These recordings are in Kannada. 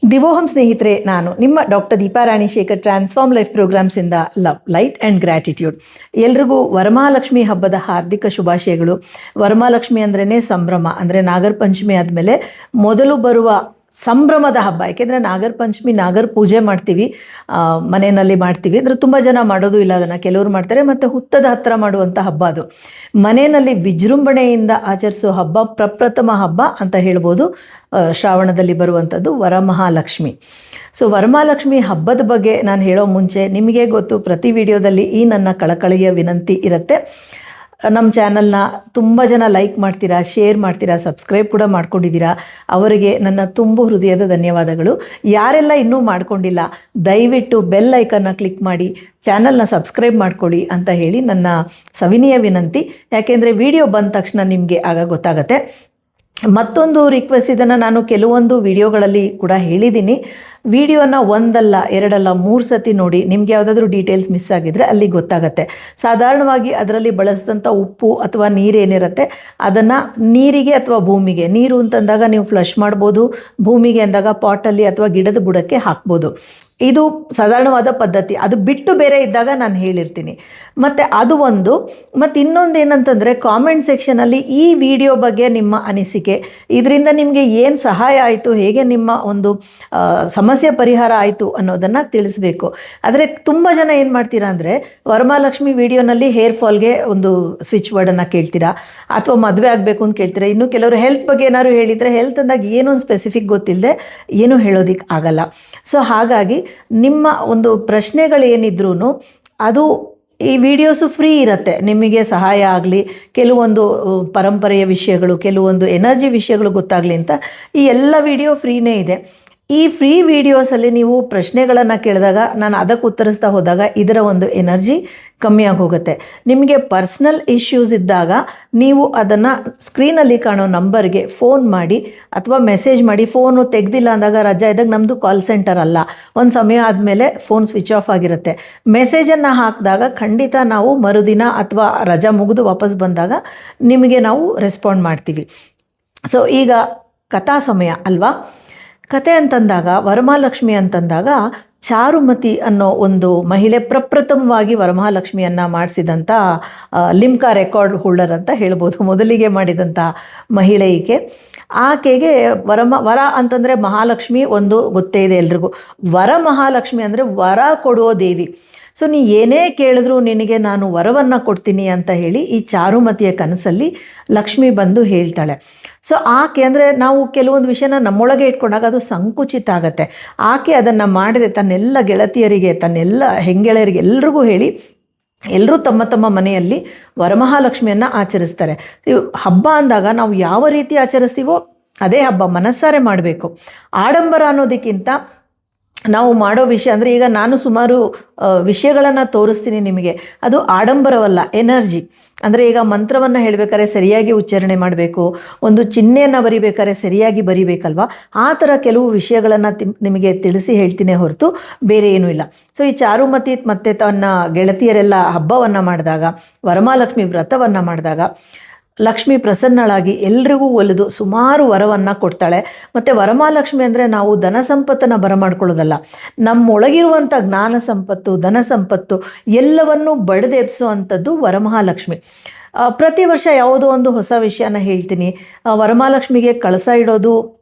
ದಿವೋಹಂ ಸ್ನೇಹಿತರೆ, ನಾನು ನಿಮ್ಮ doctor Deepa Rani Shekhar transform life ಪ್ರೋಗ್ರಾಮ್ಸಿಂದ ಲವ್, ಲೈಟ್ ಆ್ಯಂಡ್ ಗ್ರ್ಯಾಟಿಟ್ಯೂಡ್. ಎಲ್ರಿಗೂ ವರಮಹಾಲಕ್ಷ್ಮಿ ಹಬ್ಬದ ಹಾರ್ದಿಕ ಶುಭಾಶಯಗಳು. ವರಮಹಾಲಕ್ಷ್ಮಿ ಅಂದ್ರೇ ಸಂಭ್ರಮ. ಅಂದರೆ ನಾಗರ ಪಂಚಮಿ ಆದಮೇಲೆ ಮೊದಲು ಬರುವ ಸಂಭ್ರಮದ ಹಬ್ಬ. ಯಾಕೆಂದರೆ ನಾಗರ ಪಂಚಮಿ ನಾಗರ ಪೂಜೆ ಮಾಡ್ತೀವಿ, ಮನೆಯಲ್ಲಿ ಮಾಡ್ತೀವಿ. ಅಂದರೆ ತುಂಬ ಜನ ಮಾಡೋದು ಇಲ್ಲ ಅದನ್ನು, ಕೆಲವರು ಮಾಡ್ತಾರೆ. ಮತ್ತು ಹುತ್ತದ ಹತ್ತಿರ ಮಾಡುವಂಥ ಹಬ್ಬ ಅದು. ಮನೆಯಲ್ಲಿ ವಿಜೃಂಭಣೆಯಿಂದ ಆಚರಿಸೋ ಹಬ್ಬ, ಪ್ರಪ್ರಥಮ ಹಬ್ಬ ಅಂತ ಹೇಳ್ಬೋದು. ಶ್ರಾವಣದಲ್ಲಿ ಬರುವಂಥದ್ದು ವರಮಹಾಲಕ್ಷ್ಮಿ. ಸೊ ವರಮಹಾಲಕ್ಷ್ಮಿ ಹಬ್ಬದ ಬಗ್ಗೆ ನಾನು ಹೇಳೋ ಮುಂಚೆ ನಿಮಗೆ ಗೊತ್ತು, ಪ್ರತಿ ವಿಡಿಯೋದಲ್ಲಿ ಈ ನನ್ನ ಕಳಕಳಿಯ ವಿನಂತಿ ಇರುತ್ತೆ. ನಮ್ಮ ಚಾನಲ್ನ ತುಂಬ ಜನ ಲೈಕ್ ಮಾಡ್ತೀರಾ, ಶೇರ್ ಮಾಡ್ತೀರಾ, ಸಬ್ಸ್ಕ್ರೈಬ್ ಕೂಡ ಮಾಡ್ಕೊಂಡಿದ್ದೀರಾ. ಅವರಿಗೆ ನನ್ನ ತುಂಬು ಹೃದಯದ ಧನ್ಯವಾದಗಳು. ಯಾರೆಲ್ಲ ಇನ್ನೂ ಮಾಡ್ಕೊಂಡಿಲ್ಲ, ದಯವಿಟ್ಟು ಬೆಲ್ ಐಕನ್ನ ಕ್ಲಿಕ್ ಮಾಡಿ ಚಾನಲ್ನ ಸಬ್ಸ್ಕ್ರೈಬ್ ಮಾಡ್ಕೊಳ್ಳಿ ಅಂತ ಹೇಳಿ ನನ್ನ ಸವಿನೀಯ ವಿನಂತಿ. ಯಾಕೆಂದರೆ ವಿಡಿಯೋ ಬಂದ ತಕ್ಷಣ ನಿಮಗೆ ಆಗ ಗೊತ್ತಾಗತ್ತೆ. ಮತ್ತೊಂದು ರಿಕ್ವೆಸ್ಟ್, ಇದನ್ನು ನಾನು ಕೆಲವೊಂದು ವಿಡಿಯೋಗಳಲ್ಲಿ ಕೂಡ ಹೇಳಿದ್ದೀನಿ. ವಿಡಿಯೋನ ಒಂದಲ್ಲ ಎರಡಲ್ಲ 3 ಸತಿ ನೋಡಿ. ನಿಮ್ಗೆ ಯಾವುದಾದ್ರೂ ಡೀಟೇಲ್ಸ್ ಮಿಸ್ ಆಗಿದ್ರೆ ಅಲ್ಲಿ ಗೊತ್ತಾಗತ್ತೆ. ಸಾಧಾರಣವಾಗಿ ಅದರಲ್ಲಿ ಬಳಸಿದಂಥ ಉಪ್ಪು ಅಥವಾ ನೀರೇನಿರುತ್ತೆ ಅದನ್ನು ನೀರಿಗೆ ಅಥವಾ ಭೂಮಿಗೆ, ನೀರು ಅಂತಂದಾಗ ನೀವು ಫ್ಲಶ್ ಮಾಡ್ಬೋದು, ಭೂಮಿಗೆ ಅಂದಾಗ ಪಾಟಲ್ಲಿ ಅಥವಾ ಗಿಡದ ಬುಡಕ್ಕೆ ಹಾಕ್ಬೋದು. ಇದು ಸಾಧಾರಣವಾದ ಪದ್ಧತಿ. ಅದು ಬಿಟ್ಟು ಬೇರೆ ಇದ್ದಾಗ ನಾನು ಹೇಳಿರ್ತೀನಿ. ಮತ್ತು ಅದು ಒಂದು. ಮತ್ತು ಇನ್ನೊಂದು ಏನಂತಂದರೆ, ಕಾಮೆಂಟ್ ಸೆಕ್ಷನಲ್ಲಿ ಈ ವಿಡಿಯೋ ಬಗ್ಗೆ ನಿಮ್ಮ ಅನಿಸಿಕೆ, ಇದರಿಂದ ನಿಮಗೆ ಏನು ಸಹಾಯ ಆಯಿತು, ಹೇಗೆ ನಿಮ್ಮ ಒಂದು ಸಮಸ್ಯೆ ಪರಿಹಾರ ಆಯಿತು ಅನ್ನೋದನ್ನು ತಿಳಿಸ್ಬೇಕು. ಆದರೆ ತುಂಬ ಜನ ಏನು ಮಾಡ್ತೀರಾ ಅಂದರೆ, ವರಮಹಾಲಕ್ಷ್ಮಿ ವಿಡಿಯೋನಲ್ಲಿ ಹೇರ್ ಫಾಲ್ಗೆ ಒಂದು ಸ್ವಿಚ್ ವರ್ಡನ್ನು ಕೇಳ್ತೀರಾ, ಅಥವಾ ಮದುವೆ ಆಗಬೇಕು ಅಂತ ಕೇಳ್ತೀರಾ. ಇನ್ನು ಕೆಲವರು ಹೆಲ್ತ್ ಬಗ್ಗೆ ಏನಾದ್ರು ಹೇಳಿದರೆ, ಹೆಲ್ತ್ ಅಂದಾಗ ಏನೂ ಸ್ಪೆಸಿಫಿಕ್ ಗೊತ್ತಿಲ್ಲದೆ ಏನೂ ಹೇಳೋದಕ್ಕೆ ಆಗಲ್ಲ. ಸೊ ಹಾಗಾಗಿ ನಿಮ್ಮ ಒಂದು ಪ್ರಶ್ನೆಗಳೇನಿದ್ರೂ ಅದು ಈ ವಿಡಿಯೋಸು ಫ್ರೀ ಇರುತ್ತೆ. ನಿಮಗೆ ಸಹಾಯ ಆಗಲಿ, ಕೆಲವೊಂದು ಪರಂಪರೆಯ ವಿಷಯಗಳು, ಕೆಲವೊಂದು ಎನರ್ಜಿ ವಿಷಯಗಳು ಗೊತ್ತಾಗಲಿ ಅಂತ ಈ ಎಲ್ಲ ವಿಡಿಯೋ ಫ್ರೀನೇ ಇದೆ. ಈ ಫ್ರೀ ವಿಡಿಯೋಸಲ್ಲಿ ನೀವು ಪ್ರಶ್ನೆಗಳನ್ನು ಕೇಳಿದಾಗ ನಾನು ಅದಕ್ಕೆ ಉತ್ತರಿಸ್ತಾ ಹೋದಾಗ ಇದರ ಒಂದು ಎನರ್ಜಿ ಕಮ್ಮಿಯಾಗಿ ಹೋಗುತ್ತೆ. ನಿಮಗೆ ಪರ್ಸ್ನಲ್ ಇಶ್ಯೂಸ್ ಇದ್ದಾಗ ನೀವು ಅದನ್ನು ಸ್ಕ್ರೀನಲ್ಲಿ ಕಾಣೋ ನಂಬರ್ಗೆ ಫೋನ್ ಮಾಡಿ ಅಥವಾ ಮೆಸೇಜ್ ಮಾಡಿ. ಫೋನು ತೆಗೆದಿಲ್ಲ ಅಂದಾಗ, ರಜಾ ಇದ್ದಾಗ, ನಮ್ಮದು ಕಾಲ್ ಸೆಂಟರ್ ಅಲ್ಲ, ಒಂದು ಸಮಯ ಆದಮೇಲೆ ಫೋನ್ ಸ್ವಿಚ್ ಆಫ್ ಆಗಿರುತ್ತೆ. ಮೆಸೇಜನ್ನು ಹಾಕಿದಾಗ ಖಂಡಿತ ನಾವು ಮರುದಿನ ಅಥವಾ ರಜಾ ಮುಗಿದು ವಾಪಸ್ ಬಂದಾಗ ನಿಮಗೆ ನಾವು ರೆಸ್ಪಾಂಡ್ ಮಾಡ್ತೀವಿ. ಸೊ ಈಗ ಕಥಾ ಸಮಯ ಅಲ್ವಾ. ಕತೆ ಅಂತಂದಾಗ, ವರಮಹಾಲಕ್ಷ್ಮಿ ಅಂತಂದಾಗ, ಚಾರುಮತಿ ಅನ್ನೋ ಒಂದು ಮಹಿಳೆ ಪ್ರಪ್ರಥಮವಾಗಿ ವರಮಹಾಲಕ್ಷ್ಮಿಯನ್ನು ಮಾಡಿಸಿದಂಥ ಲಿಮ್ಕಾ ರೆಕಾರ್ಡ್ ಹೋಲ್ಡರ್ ಅಂತ ಹೇಳ್ಬೋದು. ಮೊದಲಿಗೆ ಮಾಡಿದಂಥ ಮಹಿಳೆ ಈಕೆ. ಆಕೆಗೆ ವರ ಅಂತಂದರೆ ಮಹಾಲಕ್ಷ್ಮಿ ಒಂದು ಗೊತ್ತೇ ಇದೆ ಎಲ್ರಿಗೂ. ವರಮಹಾಲಕ್ಷ್ಮಿ ಅಂದರೆ ವರ ಕೊಡುವ ದೇವಿ. ಸೊ ನೀ ಏನೇ ಕೇಳಿದ್ರೂ ನಿನಗೆ ನಾನು ವರವನ್ನು ಕೊಡ್ತೀನಿ ಅಂತ ಹೇಳಿ ಈ ಚಾರುಮತಿಯ ಕನಸಲ್ಲಿ ಲಕ್ಷ್ಮಿ ಬಂದು ಹೇಳ್ತಾಳೆ. ಸೊ ಆಕೆ ಅಂದರೆ, ನಾವು ಕೆಲವೊಂದು ವಿಷಯನ ನಮ್ಮೊಳಗೆ ಇಟ್ಕೊಂಡಾಗ ಅದು ಸಂಕುಚಿತ ಆಗುತ್ತೆ. ಆಕೆ ಅದನ್ನು ಮಾಡಿದೆ, ತನ್ನೆಲ್ಲ ಗೆಳತಿಯರಿಗೆ, ತನ್ನೆಲ್ಲ ಹೆಂಗೆಳೆಯರಿಗೆ ಎಲ್ರಿಗೂ ಹೇಳಿ ಎಲ್ಲರೂ ತಮ್ಮ ತಮ್ಮ ಮನೆಯಲ್ಲಿ ವರಮಹಾಲಕ್ಷ್ಮಿಯನ್ನು ಆಚರಿಸ್ತಾರೆ. ಹಬ್ಬ ಅಂದಾಗ ನಾವು ಯಾವ ರೀತಿ ಆಚರಿಸ್ತೀವೋ ಅದೇ ಹಬ್ಬ, ಮನಸ್ಸಾರೆ ಮಾಡಬೇಕು. ಆಡಂಬರ ಅನ್ನೋದಕ್ಕಿಂತ ನಾವು ಮಾಡೋ ವಿಷಯ ಅಂದರೆ, ಈಗ ನಾನು ಸುಮಾರು ವಿಷಯಗಳನ್ನು ತೋರಿಸ್ತೀನಿ ನಿಮಗೆ, ಅದು ಆಡಂಬರವಲ್ಲ, ಎನರ್ಜಿ. ಅಂದರೆ ಈಗ ಮಂತ್ರವನ್ನು ಹೇಳಬೇಕಾದ್ರೆ ಸರಿಯಾಗಿ ಉಚ್ಚಾರಣೆ ಮಾಡಬೇಕು, ಒಂದು ಚಿಹ್ನೆಯನ್ನು ಬರಿಬೇಕಾದ್ರೆ ಸರಿಯಾಗಿ ಬರಿಬೇಕಲ್ವ. ಆ ಥರ ಕೆಲವು ವಿಷಯಗಳನ್ನು ನಿಮಗೆ ತಿಳಿಸಿ ಹೇಳ್ತೀನಿ ಹೊರತು ಬೇರೆ ಏನೂ ಇಲ್ಲ. ಸೊ ಈ ಚಾರುಮತಿ ಮತ್ತು ತನ್ನ ಗೆಳತಿಯರೆಲ್ಲ ಹಬ್ಬವನ್ನು ಮಾಡಿದಾಗ, ವರಮಹಾಲಕ್ಷ್ಮಿ ವ್ರತವನ್ನು ಮಾಡಿದಾಗ ಲಕ್ಷ್ಮಿ ಪ್ರಸನ್ನಳಾಗಿ ಎಲ್ರಿಗೂ ಒಲಿದು ಸುಮಾರು ವರವನ್ನು ಕೊಡ್ತಾಳೆ. ಮತ್ತು ವರಮಹಾಲಕ್ಷ್ಮಿ ಅಂದರೆ ನಾವು ಧನ ಸಂಪತ್ತನ್ನು ಬರಮಾಡ್ಕೊಳ್ಳೋದಲ್ಲ, ನಮ್ಮೊಳಗಿರುವಂಥ ಜ್ಞಾನ ಸಂಪತ್ತು, ಧನ ಸಂಪತ್ತು ಎಲ್ಲವನ್ನೂ ಬಡಿದೆಬ್ಸೋ ಅಂಥದ್ದು ವರಮಹಾಲಕ್ಷ್ಮಿ. ಪ್ರತಿ ವರ್ಷ ಯಾವುದೋ ಒಂದು ಹೊಸ ವಿಷಯನ ಹೇಳ್ತೀನಿ. ವರಮಹಾಲಕ್ಷ್ಮಿಗೆ ಕಳಸ ಇಡೋದು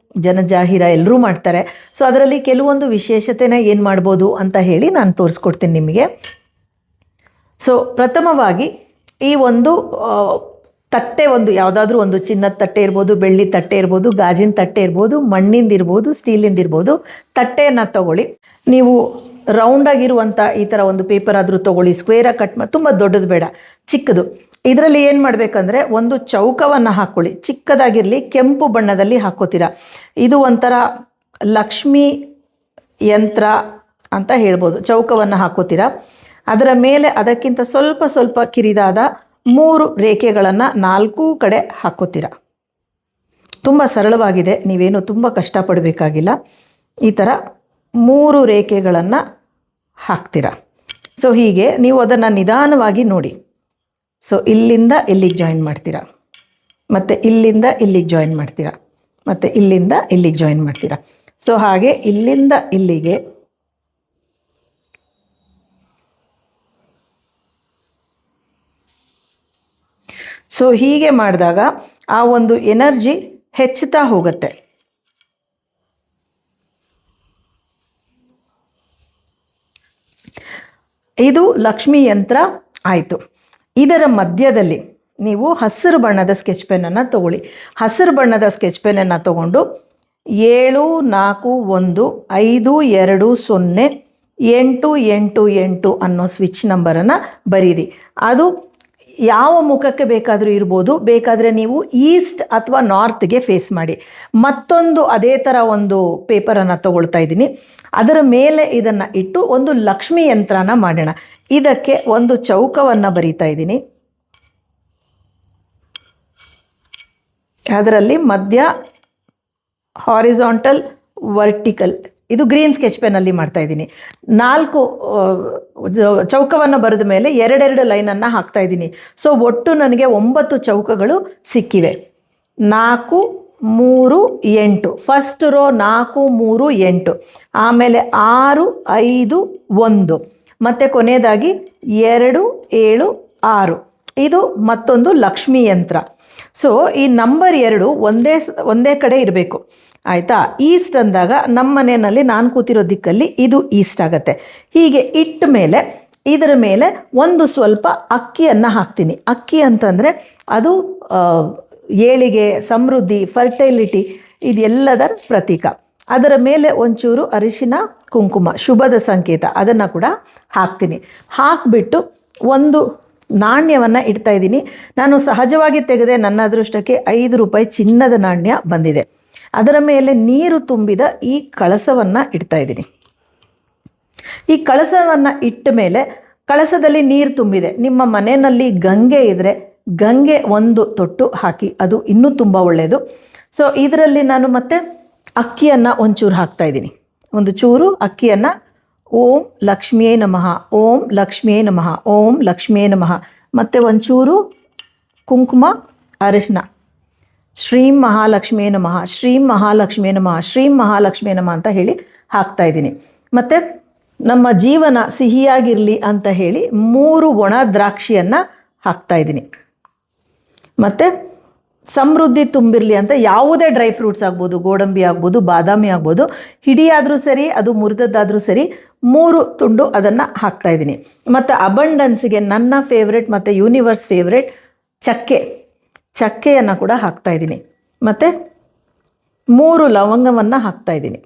ಜನಜಾಹೀರ ಎಲ್ಲರೂ ಮಾಡ್ತಾರೆ. ಸೊ ಅದರಲ್ಲಿ ಕೆಲವೊಂದು ವಿಶೇಷತೆನ ಏನು ಮಾಡ್ಬೋದು ಅಂತ ಹೇಳಿ ನಾನು ತೋರಿಸ್ಕೊಡ್ತೀನಿ ನಿಮಗೆ. ಸೊ ಪ್ರಥಮವಾಗಿ ಈ ಒಂದು ತಟ್ಟೆ, ಒಂದು ಯಾವುದಾದ್ರೂ ಒಂದು ಚಿನ್ನದ ತಟ್ಟೆ ಇರ್ಬೋದು, ಬೆಳ್ಳಿ ತಟ್ಟೆ ಇರ್ಬೋದು, ಗಾಜಿನ ತಟ್ಟೆ ಇರ್ಬೋದು, ಮಣ್ಣಿಂದ ಇರ್ಬೋದು, ಸ್ಟೀಲಿಂದ ಇರ್ಬೋದು. ತಟ್ಟೆಯನ್ನು ತಗೊಳ್ಳಿ. ನೀವು ರೌಂಡಾಗಿರುವಂಥ ಈ ಥರ ಒಂದು ಪೇಪರ್ ಆದರೂ ತೊಗೊಳ್ಳಿ. ಸ್ಕ್ವೇರಾಗಿ ಕಟ್ ಮಾಡಿ, ತುಂಬ ದೊಡ್ಡದು ಬೇಡ, ಚಿಕ್ಕದು. ಇದರಲ್ಲಿ ಏನು ಮಾಡಬೇಕಂದ್ರೆ, ಒಂದು ಚೌಕವನ್ನು ಹಾಕ್ಕೊಳ್ಳಿ. ಚಿಕ್ಕದಾಗಿರಲಿ, ಕೆಂಪು ಬಣ್ಣದಲ್ಲಿ ಹಾಕ್ಕೋತೀರ. ಇದು ಒಂಥರ ಲಕ್ಷ್ಮೀ ಯಂತ್ರ ಅಂತ ಹೇಳ್ಬೋದು. ಚೌಕವನ್ನು ಹಾಕ್ಕೋತೀರ. ಅದರ ಮೇಲೆ ಅದಕ್ಕಿಂತ ಸ್ವಲ್ಪ ಸ್ವಲ್ಪ ಕಿರಿದಾದ 3 ರೇಖೆಗಳನ್ನು 4 ಕಡೆ ಹಾಕ್ಕೋತೀರ. ತುಂಬ ಸರಳವಾಗಿದೆ, ನೀವೇನು ತುಂಬ ಕಷ್ಟಪಡಬೇಕಾಗಿಲ್ಲ. ಈ ಥರ 3 ರೇಖೆಗಳನ್ನು ಹಾಕ್ತೀರ. ಸೊ ಹೀಗೆ ನೀವು ಅದನ್ನು ನಿಧಾನವಾಗಿ ನೋಡಿ. ಸೊ ಇಲ್ಲಿಂದ ಇಲ್ಲಿಗೆ ಜಾಯಿನ್ ಮಾಡ್ತೀರಾ, ಮತ್ತು ಇಲ್ಲಿಂದ ಇಲ್ಲಿಗೆ ಜಾಯಿನ್ ಮಾಡ್ತೀರಾ, ಮತ್ತು ಇಲ್ಲಿಂದ ಇಲ್ಲಿಗೆ ಜಾಯಿನ್ ಮಾಡ್ತೀರಾ. ಸೊ ಹಾಗೆ ಇಲ್ಲಿಂದ ಇಲ್ಲಿಗೆ ಸೊ ಹೀಗೆ ಮಾಡಿದಾಗ ಆ ಒಂದು ಎನರ್ಜಿ ಹೆಚ್ಚುತ್ತಾ ಹೋಗುತ್ತೆ. ಇದು ಲಕ್ಷ್ಮಿ ಯಂತ್ರ ಆಯಿತು. ಇದರ ಮಧ್ಯದಲ್ಲಿ ನೀವು ಹಸಿರು ಬಣ್ಣದ ಸ್ಕೆಚ್ ಪೆನ್ನನ್ನು ತಗೊಳ್ಳಿ. ಹಸಿರು ಬಣ್ಣದ ಸ್ಕೆಚ್ ಪೆನ್ನನ್ನು ತಗೊಂಡು 741520888 ಅನ್ನೋ ಸ್ವಿಚ್ ನಂಬರನ್ನು ಬರೀರಿ. ಅದು ಯಾವ ಮುಖಕ್ಕೆ ಬೇಕಾದರೂ ಇರ್ಬೋದು. ಬೇಕಾದರೆ ನೀವು ಈಸ್ಟ್ ಅಥವಾ ನಾರ್ತ್ಗೆ ಫೇಸ್ ಮಾಡಿ. ಮತ್ತೊಂದು ಅದೇ ಥರ ಒಂದು ಪೇಪರನ್ನು ತಗೊಳ್ತಾ ಇದ್ದೀನಿ. ಅದರ ಮೇಲೆ ಇದನ್ನು ಇಟ್ಟು ಒಂದು ಲಕ್ಷ್ಮಿ ಯಂತ್ರನ ಮಾಡೋಣ. ಇದಕ್ಕೆ ಒಂದು ಚೌಕವನ್ನು ಬರೀತಾ ಇದ್ದೀನಿ. ಅದರಲ್ಲಿ ಮಧ್ಯ ಹಾರಿಜಾಂಟಲ್, ವರ್ಟಿಕಲ್, ಇದು ಗ್ರೀನ್ ಸ್ಕೆಚ್ ಪೆನ್ನಲ್ಲಿ ಮಾಡ್ತಾ ಇದ್ದೀನಿ. 4 ಚೌಕವನ್ನು ಬರೆದ ಮೇಲೆ 2 ಲೈನನ್ನು ಹಾಕ್ತಾ ಇದ್ದೀನಿ. ಸೊ ಒಟ್ಟು ನನಗೆ 9 ಚೌಕಗಳು ಸಿಕ್ಕಿವೆ. 4 3 8, ಫಸ್ಟ್ ರೋ 4 3 8, ಆಮೇಲೆ 6 5 1, ಮತ್ತು ಕೊನೆಯದಾಗಿ 2 7 6. ಇದು ಮತ್ತೊಂದು ಲಕ್ಷ್ಮಿ ಯಂತ್ರ. ಸೊ ಈ ನಂಬರ್ 2 ಒಂದೇ ಕಡೆ ಇರಬೇಕು, ಆಯಿತಾ. ಈಸ್ಟ್ ಅಂದಾಗ ನಮ್ಮ ಮನೆಯಲ್ಲಿ ನಾನು ಕೂತಿರೋ ದಿಕ್ಕಲ್ಲಿ ಇದು ಈಸ್ಟ್ ಆಗುತ್ತೆ. ಹೀಗೆ ಇಟ್ಟ ಮೇಲೆ ಇದರ ಮೇಲೆ ಒಂದು ಸ್ವಲ್ಪ ಅಕ್ಕಿಯನ್ನು ಹಾಕ್ತೀನಿ. ಅಕ್ಕಿ ಅಂತಂದರೆ ಅದು ಏಳಿಗೆ, ಸಮೃದ್ಧಿ, ಫರ್ಟೈಲಿಟಿ ಇದೆಲ್ಲದರ ಪ್ರತೀಕ. ಅದರ ಮೇಲೆ ಒಂಚೂರು ಅರಿಶಿನ ಕುಂಕುಮ, ಶುಭದ ಸಂಕೇತ, ಅದನ್ನು ಕೂಡ ಹಾಕ್ತೀನಿ. ಹಾಕಿಬಿಟ್ಟು ಒಂದು ನಾಣ್ಯವನ್ನು ಇಡ್ತಾ ಇದ್ದೀನಿ. ನಾನು ಸಹಜವಾಗಿ ತೆಗೆದೆ, ನನ್ನ ಅದೃಷ್ಟಕ್ಕೆ 5 ರೂಪಾಯಿ ಚಿನ್ನದ ನಾಣ್ಯ ಬಂದಿದೆ. ಅದರ ಮೇಲೆ ನೀರು ತುಂಬಿದ ಈ ಕಳಸವನ್ನು ಇಡ್ತಾ ಇದ್ದೀನಿ. ಈ ಕಳಸವನ್ನು ಇಟ್ಟ ಮೇಲೆ ಕಳಸದಲ್ಲಿ ನೀರು ತುಂಬಿದೆ. ನಿಮ್ಮ ಮನೆಯಲ್ಲಿ ಗಂಗೆ ಇದ್ದರೆ ಗಂಗೆ ಒಂದು ತೊಟ್ಟು ಹಾಕಿ, ಅದು ಇನ್ನೂ ತುಂಬ ಒಳ್ಳೆಯದು. ಸೊ ಇದರಲ್ಲಿ ನಾನು ಮತ್ತೆ ಅಕ್ಕಿಯನ್ನು ಒಂಚೂರು ಹಾಕ್ತಾ ಇದ್ದೀನಿ. ಒಂದು ಚೂರು ಅಕ್ಕಿಯನ್ನು ಓಂ ಲಕ್ಷ್ಮಿಯೇ ನಮಃ, ಓಂ ಲಕ್ಷ್ಮಿಯೇ ನಮಃ, ಓಂ ಲಕ್ಷ್ಮಿಯೇ ನಮಃ, ಮತ್ತು ಒಂಚೂರು ಕುಂಕುಮ, ಅರಿಶಿನ, ಶ್ರೀಂ ಮಹಾಲಕ್ಷ್ಮಿಯೇ ನಮಃ, ಶ್ರೀಂ ಮಹಾಲಕ್ಷ್ಮಿಯೇ ನಮಃ, ಶ್ರೀಂ ಮಹಾಲಕ್ಷ್ಮಿಯೇ ನಮಃ ಅಂತ ಹೇಳಿ ಹಾಕ್ತಾ ಇದ್ದೀನಿ. ಮತ್ತು ನಮ್ಮ ಜೀವನ ಸಿಹಿಯಾಗಿರಲಿ ಅಂತ ಹೇಳಿ 3 ಒಣ ದ್ರಾಕ್ಷಿಯನ್ನು ಹಾಕ್ತಾ ಇದ್ದೀನಿ. ಮತ್ತು ಸಮೃದ್ಧಿ ತುಂಬಿರಲಿ ಅಂತ ಯಾವುದೇ ಡ್ರೈ ಫ್ರೂಟ್ಸ್ ಆಗ್ಬೋದು, ಗೋಡಂಬಿ ಆಗ್ಬೋದು, ಬಾದಾಮಿ ಆಗ್ಬೋದು, ಹಿಡಿಯಾದರೂ ಸರಿ, ಅದು ಮುರಿದದ್ದಾದರೂ ಸರಿ, 3 ತುಂಡು ಅದನ್ನು ಹಾಕ್ತಾಯಿದ್ದೀನಿ. ಮತ್ತು ಅಬಂಡನ್ಸಿಗೆ ನನ್ನ ಫೇವ್ರೆಟ್ ಮತ್ತು ಯೂನಿವರ್ಸ್ ಫೇವ್ರೆಟ್ ಚಕ್ಕೆಯನ್ನು ಕೂಡ ಹಾಕ್ತಾಯಿದ್ದೀನಿ. ಮತ್ತು 3 ಲವಂಗವನ್ನು ಹಾಕ್ತಾಯಿದ್ದೀನಿ.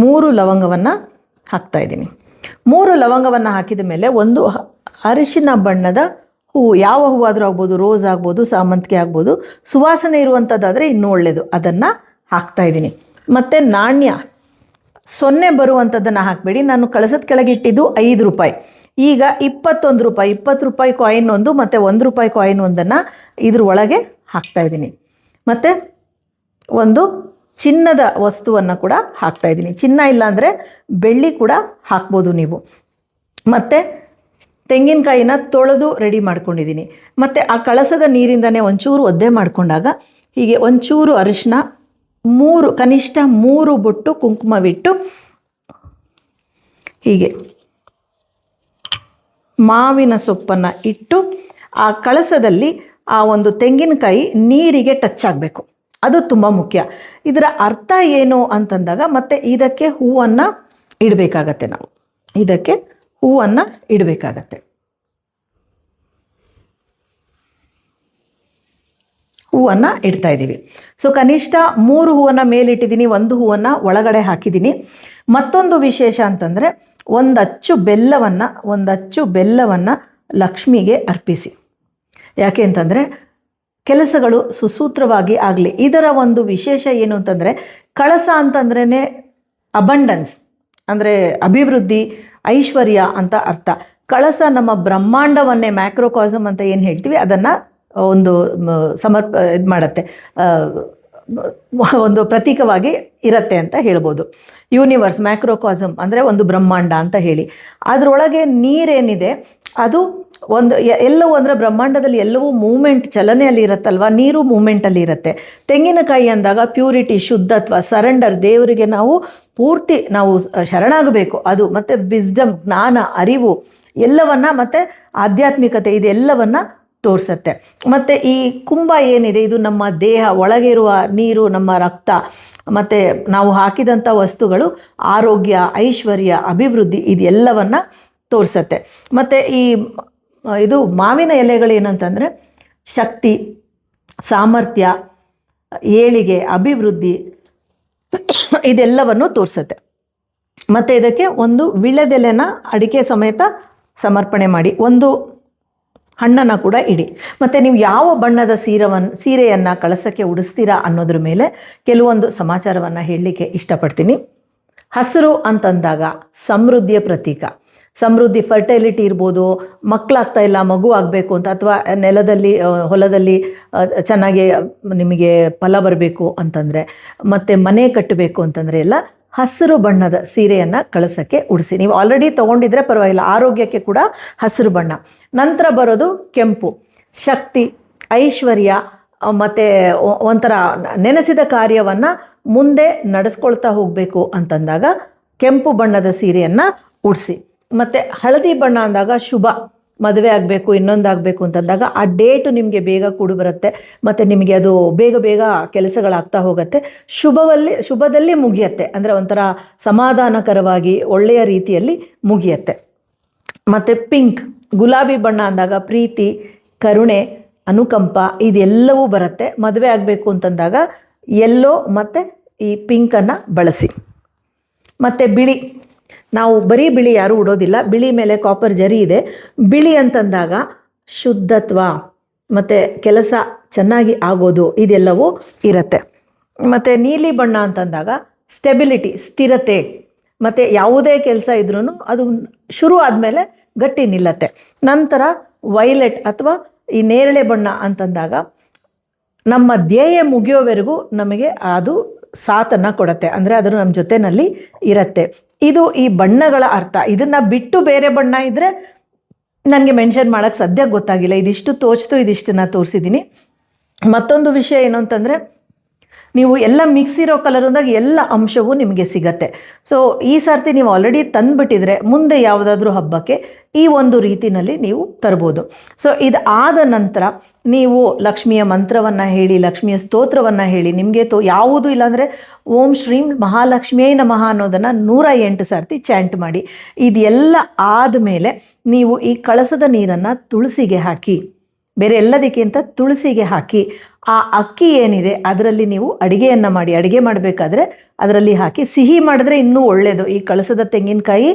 3 ಲವಂಗವನ್ನು ಹಾಕ್ತಾಯಿದ್ದೀನಿ. 3 ಲವಂಗವನ್ನು ಹಾಕಿದ ಮೇಲೆ ಒಂದು ಅರಿಶಿನ ಬಣ್ಣದ ಹೂವು, ಯಾವ ಹೂವಾದರೂ ಆಗ್ಬೋದು, ರೋಸ್ ಆಗ್ಬೋದು, ಸಾಮಂತಿಗೆ ಆಗ್ಬೋದು, ಸುವಾಸನೆ ಇರುವಂಥದ್ದಾದರೆ ಇನ್ನೂ ಒಳ್ಳೆಯದು, ಅದನ್ನು ಹಾಕ್ತಾಯಿದ್ದೀನಿ. ಮತ್ತು ನಾಣ್ಯ 0 ಬರುವಂಥದ್ದನ್ನು ಹಾಕಬೇಡಿ. ನಾನು ಕಳಸದ ಕೆಳಗೆ ಇಟ್ಟಿದ್ದು 5 ರೂಪಾಯಿ, ಈಗ 21 ರೂಪಾಯಿ, 20 ರೂಪಾಯಿ ಕಾಯಿನ್ ಒಂದು ಮತ್ತು 1 ರೂಪಾಯಿ ಕಾಯಿನ್ ಒಂದನ್ನು ಇದ್ರ ಒಳಗೆ ಹಾಕ್ತಾಯಿದ್ದೀನಿ. ಮತ್ತು ಒಂದು ಚಿನ್ನದ ವಸ್ತುವನ್ನು ಕೂಡ ಹಾಕ್ತಾಯಿದ್ದೀನಿ. ಚಿನ್ನ ಇಲ್ಲಾಂದರೆ ಬೆಳ್ಳಿ ಕೂಡ ಹಾಕ್ಬೋದು ನೀವು. ಮತ್ತು ತೆಂಗಿನಕಾಯಿನ ತೊಳೆದು ರೆಡಿ ಮಾಡ್ಕೊಂಡಿದ್ದೀನಿ. ಮತ್ತು ಆ ಕಳಸದ ನೀರಿಂದನೇ ಒಂಚೂರು ಒದ್ದೆ ಮಾಡಿಕೊಂಡಾಗ ಹೀಗೆ ಒಂಚೂರು ಅರಿಶಿನ, 3 ಕನಿಷ್ಠ 3 ಬೊಟ್ಟು ಕುಂಕುಮವಿಟ್ಟು ಹೀಗೆ ಮಾವಿನ ಸೊಪ್ಪನ್ನು ಇಟ್ಟು ಆ ಕಳಸದಲ್ಲಿ ಆ ಒಂದು ತೆಂಗಿನಕಾಯಿ ನೀರಿಗೆ ಟಚ್ ಆಗಬೇಕು. ಅದು ತುಂಬ ಮುಖ್ಯ. ಇದರ ಅರ್ಥ ಏನು ಅಂತಂದಾಗ ಮತ್ತೆ ಇದಕ್ಕೆ ಹೂವನ್ನು ಇಡಬೇಕಾಗತ್ತೆ. ನಾವು ಇದಕ್ಕೆ ಹೂವನ್ನು ಇಡಬೇಕಾಗತ್ತೆ. ಹೂವನ್ನು ಇಡ್ತಾ ಇದ್ದೀವಿ. ಸೊ ಕನಿಷ್ಠ 3 ಹೂವನ್ನು ಮೇಲಿಟ್ಟಿದ್ದೀನಿ, 1 ಹೂವನ್ನು ಒಳಗಡೆ ಹಾಕಿದ್ದೀನಿ. ಮತ್ತೊಂದು ವಿಶೇಷ ಅಂತಂದರೆ ಒಂದು ಅಚ್ಚು ಬೆಲ್ಲವನ್ನು ಲಕ್ಷ್ಮಿಗೆ ಅರ್ಪಿಸಿ. ಯಾಕೆ ಅಂತಂದರೆ ಕೆಲಸಗಳು ಸುಸೂತ್ರವಾಗಿ ಆಗಲಿ. ಇದರ ಒಂದು ವಿಶೇಷ ಏನು ಅಂತಂದರೆ ಕಳಸ ಅಂತಂದ್ರೇ ಅಬಂಡನ್ಸ್, ಅಂದರೆ ಅಭಿವೃದ್ಧಿ, ಐಶ್ವರ್ಯ ಅಂತ ಅರ್ಥ. ಕಳಸ ನಮ್ಮ ಬ್ರಹ್ಮಾಂಡವನ್ನೇ, ಮ್ಯಾಕ್ರೋಕಾಸಮ್ ಅಂತ ಏನು ಹೇಳ್ತೀವಿ, ಅದನ್ನು ಒಂದು ಇದು ಮಾಡುತ್ತೆ, ಒಂದು ಪ್ರತೀಕವಾಗಿ ಇರುತ್ತೆ ಅಂತ ಹೇಳ್ಬೋದು. ಯೂನಿವರ್ಸ್, ಮ್ಯಾಕ್ರೋಕಾಸಮ್ ಅಂದರೆ ಒಂದು ಬ್ರಹ್ಮಾಂಡ ಅಂತ ಹೇಳಿ. ಅದರೊಳಗೆ ನೀರೇನಿದೆ ಅದು ಎಲ್ಲವೂ ಅಂದರೆ ಬ್ರಹ್ಮಾಂಡದಲ್ಲಿ ಎಲ್ಲವೂ ಮೂಮೆಂಟ್, ಚಲನೆಯಲ್ಲಿ ಇರುತ್ತಲ್ವ, ನೀರು ಮೂಮೆಂಟಲ್ಲಿ ಇರುತ್ತೆ. ತೆಂಗಿನಕಾಯಿ ಅಂದಾಗ ಪ್ಯೂರಿಟಿ, ಶುದ್ಧತ್ವ, ಸರೆಂಡರ್, ದೇವರಿಗೆ ನಾವು ಪೂರ್ತಿ ನಾವು ಶರಣಾಗಬೇಕು. ಅದು ಮತ್ತು ವಿಸ್ಡಮ್, ಜ್ಞಾನ, ಅರಿವು ಎಲ್ಲವನ್ನ, ಮತ್ತು ಆಧ್ಯಾತ್ಮಿಕತೆ ಇದೆಲ್ಲವನ್ನ ತೋರಿಸುತ್ತೆ. ಮತ್ತು ಈ ಕುಂಭ ಏನಿದೆ ಇದು ನಮ್ಮ ದೇಹ, ಒಳಗೆ ಇರುವ ನೀರು, ನಮ್ಮ ರಕ್ತ, ಮತ್ತು ನಾವು ಹಾಕಿದಂಥ ವಸ್ತುಗಳು ಆರೋಗ್ಯ, ಐಶ್ವರ್ಯ, ಅಭಿವೃದ್ಧಿ ಇದೆಲ್ಲವನ್ನ ತೋರಿಸುತ್ತೆ. ಮತ್ತು ಇದು ಮಾವಿನ ಎಲೆಗಳು ಏನಂತಂದರೆ ಶಕ್ತಿ, ಸಾಮರ್ಥ್ಯ, ಏಳಿಗೆ, ಅಭಿವೃದ್ಧಿ ಇದೆಲ್ಲವನ್ನು ತೋರಿಸುತ್ತೆ. ಮತ್ತು ಇದಕ್ಕೆ ಒಂದು ವಿಳೆದೆಲೆನ ಅಡಿಕೆ ಸಮೇತ ಸಮರ್ಪಣೆ ಮಾಡಿ, ಒಂದು ಹಣ್ಣನ್ನು ಕೂಡ ಇಡಿ. ಮತ್ತು ನೀವು ಯಾವ ಬಣ್ಣದ ಸೀರೆಯನ್ನು ಕಳಸಕ್ಕೆ ಉಡಿಸ್ತೀರಾ ಅನ್ನೋದ್ರ ಮೇಲೆ ಕೆಲವೊಂದು ಸಮಾಚಾರವನ್ನು ಹೇಳಲಿಕ್ಕೆ ಇಷ್ಟಪಡ್ತೀನಿ. ಹಸಿರು ಅಂತಂದಾಗ ಸಮೃದ್ಧಿಯ ಪ್ರತೀಕ. ಸಮೃದ್ಧಿ, ಫರ್ಟೈಲಿಟಿ ಇರ್ಬೋದು, ಮಕ್ಕಳಾಗ್ತಾ ಇಲ್ಲ, ಮಗು ಆಗಬೇಕು ಅಂತ, ಅಥವಾ ನೆಲದಲ್ಲಿ ಹೊಲದಲ್ಲಿ ಚೆನ್ನಾಗಿ ನಿಮಗೆ ಫಲ ಬರಬೇಕು ಅಂತಂದರೆ, ಮತ್ತು ಮನೆ ಕಟ್ಟಬೇಕು ಅಂತಂದರೆ ಎಲ್ಲ ಹಸಿರು ಬಣ್ಣದ ಸೀರೆಯನ್ನು ಕಳಸಕ್ಕೆ ಉಡಿಸಿ. ನೀವು ಆಲ್ರೆಡಿ ತೊಗೊಂಡಿದ್ರೆ ಪರವಾಗಿಲ್ಲ, ಆರೋಗ್ಯಕ್ಕೆ ಕೂಡ ಹಸಿರು ಬಣ್ಣ. ನಂತರ ಬರೋದು ಕೆಂಪು, ಶಕ್ತಿ, ಐಶ್ವರ್ಯ, ಮತ್ತು ಒಂಥರ ನೆನೆಸಿದ ಕಾರ್ಯವನ್ನು ಮುಂದೆ ನಡೆಸ್ಕೊಳ್ತಾ ಹೋಗಬೇಕು ಅಂತಂದಾಗ ಕೆಂಪು ಬಣ್ಣದ ಸೀರೆಯನ್ನು ಉಡಿಸಿ. ಮತ್ತು ಹಳದಿ ಬಣ್ಣ ಅಂದಾಗ ಶುಭ, ಮದುವೆ ಆಗಬೇಕು, ಇನ್ನೊಂದಾಗಬೇಕು ಅಂತಂದಾಗ ಆ ಡೇಟು ನಿಮಗೆ ಬೇಗ ಕೂಡಿ ಬರುತ್ತೆ, ಮತ್ತು ನಿಮಗೆ ಅದು ಬೇಗ ಬೇಗ ಕೆಲಸಗಳಾಗ್ತಾ ಹೋಗುತ್ತೆ, ಶುಭದಲ್ಲಿ ಮುಗಿಯುತ್ತೆ. ಅಂದರೆ ಒಂಥರ ಸಮಾಧಾನಕರವಾಗಿ ಒಳ್ಳೆಯ ರೀತಿಯಲ್ಲಿ ಮುಗಿಯುತ್ತೆ. ಮತ್ತು ಪಿಂಕ್, ಗುಲಾಬಿ ಬಣ್ಣ ಅಂದಾಗ ಪ್ರೀತಿ, ಕರುಣೆ, ಅನುಕಂಪ ಇದೆಲ್ಲವೂ ಬರುತ್ತೆ. ಮದುವೆ ಆಗಬೇಕು ಅಂತಂದಾಗ ಯೆಲ್ಲೋ ಮತ್ತು ಈ ಪಿಂಕನ್ನು ಬಳಸಿ. ಮತ್ತು ಬಿಳಿ, ನಾವು ಬರೀ ಬಿಳಿ ಯಾರೂ ಉಡೋದಿಲ್ಲ, ಬಿಳಿ ಮೇಲೆ ಕಾಪರ್ ಜರಿ ಇದೆ. ಬಿಳಿ ಅಂತಂದಾಗ ಶುದ್ಧತ್ವ ಮತ್ತು ಕೆಲಸ ಚೆನ್ನಾಗಿ ಆಗೋದು ಇದೆಲ್ಲವೂ ಇರುತ್ತೆ. ಮತ್ತು ನೀಲಿ ಬಣ್ಣ ಅಂತಂದಾಗ ಸ್ಟೆಬಿಲಿಟಿ, ಸ್ಥಿರತೆ, ಮತ್ತು ಯಾವುದೇ ಕೆಲಸ ಇದ್ರೂ ಅದು ಶುರು ಆದಮೇಲೆ ಗಟ್ಟಿ ನಿಲ್ಲತ್ತೆ. ನಂತರ ವೈಲೆಟ್ ಅಥವಾ ಈ ನೇರಳೆ ಬಣ್ಣ ಅಂತಂದಾಗ ನಮ್ಮ ಧ್ಯೇಯ ಮುಗಿಯೋವರೆಗೂ ನಮಗೆ ಅದು ಸಾಥನ್ನು ಕೊಡುತ್ತೆ, ಅಂದರೆ ಅದು ನಮ್ಮ ಜೊತೆಯಲ್ಲಿ ಇರುತ್ತೆ. ಇದು ಈ ಬಣ್ಣಗಳ ಅರ್ಥ. ಇದನ್ನು ಬಿಟ್ಟು ಬೇರೆ ಬಣ್ಣ ಇದ್ದರೆ ನನಗೆ ಮೆನ್ಷನ್ ಮಾಡೋಕ್ಕೆ ಸದ್ಯ ಗೊತ್ತಾಗಿಲ್ಲ. ಇದಿಷ್ಟು ತೋಚ್ತು, ಇದಿಷ್ಟನ್ನು ತೋರಿಸಿದ್ದೀನಿ. ಮತ್ತೊಂದು ವಿಷಯ ಏನು ಅಂತಂದರೆ, ನೀವು ಎಲ್ಲ ಮಿಕ್ಸ್ ಇರೋ ಕಲರ್ ಅಂದಾಗ ಎಲ್ಲ ಅಂಶವೂ ನಿಮಗೆ ಸಿಗತ್ತೆ. ಸೊ ಈ ಸರ್ತಿ ನೀವು ಆಲ್ರೆಡಿ ತಂದುಬಿಟ್ಟಿದ್ರೆ ಮುಂದೆ ಯಾವುದಾದ್ರೂ ಹಬ್ಬಕ್ಕೆ ಈ ಒಂದು ರೀತಿಯಲ್ಲಿ ನೀವು ತರ್ಬೋದು. ಸೊ ಇದು ಆದ ನಂತರ ನೀವು ಲಕ್ಷ್ಮಿಯ ಮಂತ್ರವನ್ನು ಹೇಳಿ, ಲಕ್ಷ್ಮಿಯ ಸ್ತೋತ್ರವನ್ನು ಹೇಳಿ, ನಿಮಗೆ ಯಾವುದೂ ಇಲ್ಲಾಂದರೆ ಓಂ ಶ್ರೀಂ ಮಹಾಲಕ್ಷ್ಮಿಯೇ ನಮಃ ಅನ್ನೋದನ್ನು 108 ಸರ್ತಿ ಚಾಂಟ್ ಮಾಡಿ. ಇದೆಲ್ಲ ಆದಮೇಲೆ ನೀವು ಈ ಕಳಸದ ನೀರನ್ನು ತುಳಸಿಗೆ ಹಾಕಿ, ಬೇರೆ ಎಲ್ಲದಕ್ಕಿಂತ ತುಳಸಿಗೆ ಹಾಕಿ, ಆ ಅಕ್ಕಿ ಏನಿದೆ ಅದರಲ್ಲಿ ನೀವು ಅಡುಗೆಯನ್ನು ಮಾಡಿ, ಅಡುಗೆ ಮಾಡಬೇಕಾದ್ರೆ ಅದರಲ್ಲಿ ಹಾಕಿ ಸಿಹಿ ಮಾಡಿದ್ರೆ ಇನ್ನೂ ಒಳ್ಳೆಯದು. ಈ ಕಳಸದ ತೆಂಗಿನಕಾಯಿ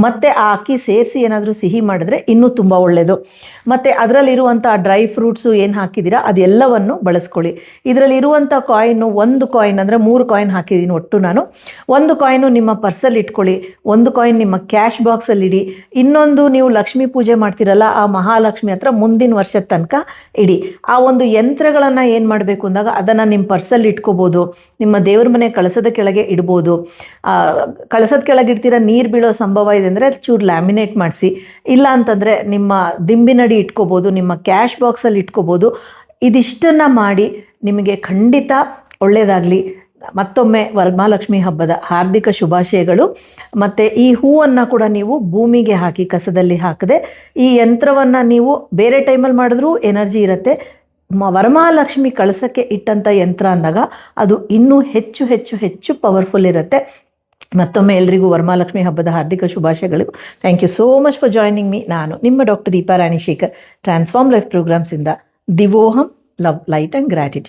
ಮತ್ತು ಆ ಅಕ್ಕಿ ಸೇರಿಸಿ ಏನಾದರೂ ಸಿಹಿ ಮಾಡಿದ್ರೆ ಇನ್ನೂ ತುಂಬ ಒಳ್ಳೆಯದು. ಮತ್ತು ಅದರಲ್ಲಿರುವಂಥ ಡ್ರೈ ಫ್ರೂಟ್ಸು ಏನು ಹಾಕಿದ್ದೀರಾ ಅದೆಲ್ಲವನ್ನು ಬಳಸ್ಕೊಳ್ಳಿ. ಇದರಲ್ಲಿರುವಂಥ ಕಾಯಿನು, ಒಂದು ಕಾಯಿನ್ ಅಂದರೆ 3 ಕಾಯಿನ್ ಹಾಕಿದ್ದೀನಿ ಒಟ್ಟು ನಾನು. ಒಂದು ಕಾಯಿನು ನಿಮ್ಮ ಪರ್ಸಲ್ಲಿ ಇಟ್ಕೊಳ್ಳಿ, ಒಂದು ಕಾಯಿನ್ ನಿಮ್ಮ ಕ್ಯಾಶ್ ಬಾಕ್ಸಲ್ಲಿ ಇಡಿ, ಇನ್ನೊಂದು ನೀವು ಲಕ್ಷ್ಮೀ ಪೂಜೆ ಮಾಡ್ತಿರಲ್ಲ ಆ ಮಹಾಲಕ್ಷ್ಮಿ ಹತ್ರ ಮುಂದಿನ ವರ್ಷದ ತನಕ ಇಡಿ. ಆ ಒಂದು ಯಂತ್ರಗಳನ್ನು ಏನು ಮಾಡಬೇಕು ಅಂದಾಗ ಅದನ್ನು ನಿಮ್ಮ ಪರ್ಸಲ್ಲಿ ಇಟ್ಕೋಬೋದು, ನಿಮ್ಮ ದೇವ್ರ ಮನೆ ಕಳಸದ ಕೆಳಗೆ ಇಡ್ಬೋದು. ಕಳಸದ ಕೆಳಗೆ ಇಡ್ತೀರ, ನೀರು ಬೀಳೋ ಸಂಭವ ಇದೆ ಅಂದರೆ ಚೂರು ಲ್ಯಾಮಿನೇಟ್ ಮಾಡಿಸಿ, ಇಲ್ಲ ಅಂತಂದರೆ ನಿಮ್ಮ ದಿಂಬಿನಡಿ ಇಟ್ಕೋಬೋದು, ನಿಮ್ಮ ಕ್ಯಾಶ್ ಬಾಕ್ಸಲ್ಲಿ ಇಟ್ಕೋಬೋದು. ಇದಿಷ್ಟನ್ನು ಮಾಡಿ ನಿಮಗೆ ಖಂಡಿತ ಒಳ್ಳೆಯದಾಗಲಿ. ಮತ್ತೊಮ್ಮೆ ವರಮಹಾಲಕ್ಷ್ಮಿ ಹಬ್ಬದ ಹಾರ್ದಿಕ ಶುಭಾಶಯಗಳು. ಮತ್ತು ಈ ಹೂವನ್ನು ಕೂಡ ನೀವು ಭೂಮಿಗೆ ಹಾಕಿ, ಕಸದಲ್ಲಿ ಹಾಕದೆ, ಈ ಯಂತ್ರವನ್ನು ನೀವು ಬೇರೆ ಟೈಮಲ್ಲಿ ಮಾಡಿದ್ರೂ ಎನರ್ಜಿ ಇರುತ್ತೆ. ವರಮಹಾಲಕ್ಷ್ಮಿ ಕಳಸಕ್ಕೆ ಇಟ್ಟಂಥ ಯಂತ್ರ ಅಂದಾಗ ಅದು ಇನ್ನೂ ಹೆಚ್ಚು ಹೆಚ್ಚು ಹೆಚ್ಚು ಪವರ್ಫುಲ್ ಇರುತ್ತೆ. ಮತ್ತೊಮ್ಮೆ ಎಲ್ರಿಗೂ ವರಮಹಾಲಕ್ಷ್ಮಿ ಹಬ್ಬದ ಹಾರ್ದಿಕ ಶುಭಾಶಯಗಳು. Thank you so much for joining me. ನಾನು ನಿಮ್ಮ doctor Deepa Rani Shekhar, transform life ಪ್ರೋಗ್ರಾಮ್ಸಿಂದ. ದಿವೋಹಂ, ಲವ್, ಲೈಟ್ ಆ್ಯಂಡ್ ಗ್ರ್ಯಾಟಿಟ್ಯೂಡ್.